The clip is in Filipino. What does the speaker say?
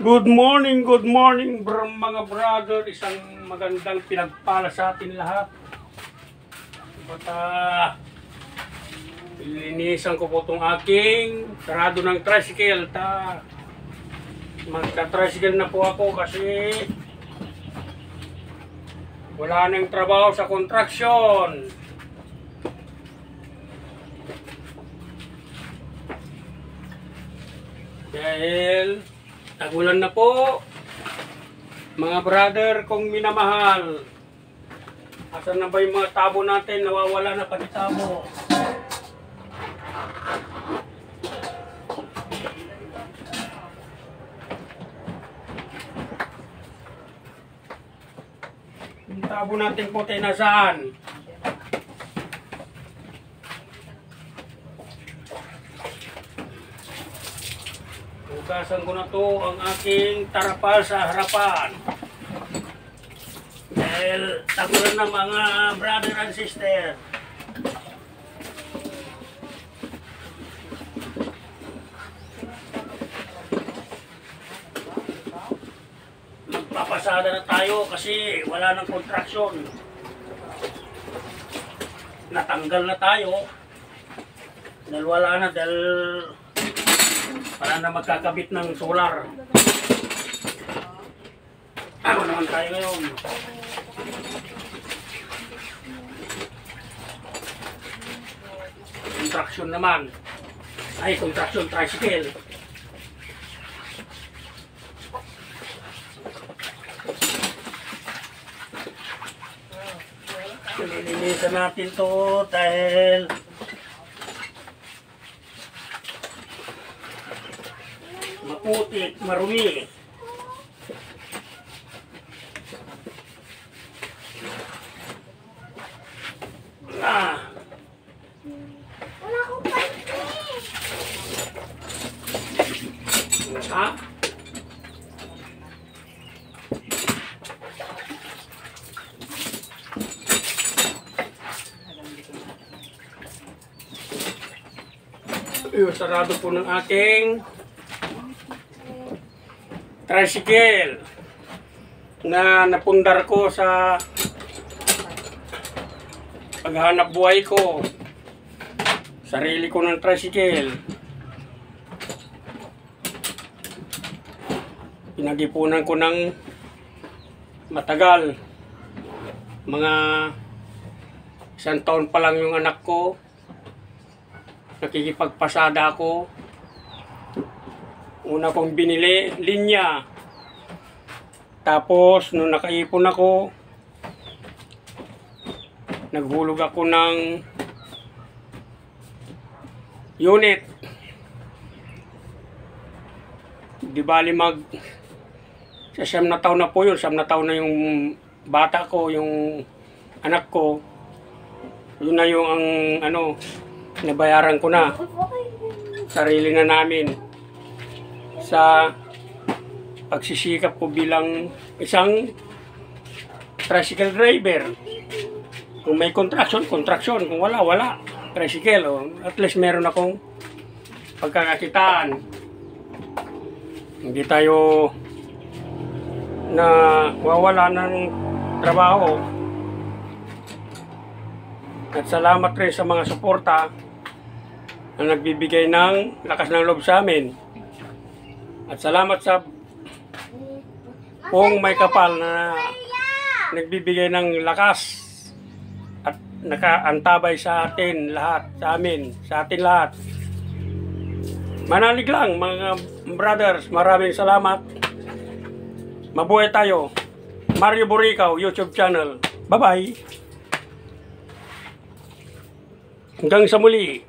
Good morning mga brother. Isang magandang pinagpala sa atin lahat. Linisan ko po itong aking sarado ng tricycle. Magka-tricycle na po ako kasi wala nang trabaho sa construction. Dahil tagulan na po, mga brother kong minamahal. Asan na ba yung mga tabo natin? Nawawala na pati tabo. Yung tabo natin po tayo nasaan? Hugasan ko na to ang aking tarapal sa harapan. Dahil tagulan na mga brother and sister. Magpapasada na tayo kasi wala nang construction. Natanggal na tayo. Dahil wala na, dahil para na magkakabit ng solar. Ano naman tayo ngayon? Construction naman. Ay, construction tricycle. Lilinisan natin to dahil maputik, marumi. Wala akong panty. Ha? Sarado po ng aking tricycle na napundar ko sa paghanap buhay ko. Sarili ko ng tricycle. Pinagipunan ko ng matagal. Mga 1 taon pa lang yung anak ko. Nakikipagpasada ako. Una kong binili, linya. Tapos, nung nakaipon ako, naghulog ako ng unit. Di bali sa 7 na taon na po yun. 7 na taon na yung bata ko, yung anak ko. Yun na yung nabayaran ko na. Sarili na namin. Sa pagsisikap ko bilang isang tricycle driver. Kung may construction. Kung wala. Tricycle. At least meron akong pagkakakitaan. Hindi tayo na wawala ng trabaho. At salamat rin sa mga suporta na nagbibigay ng lakas ng loob sa amin. At salamat sa pong may kapal na nagbibigay ng lakas at nakaantabay sa atin lahat, sa atin lahat. Manalig lang mga brothers, maraming salamat. Mabuhay tayo. Mario Buricaw, YouTube channel. Bye-bye. Hanggang sa muli.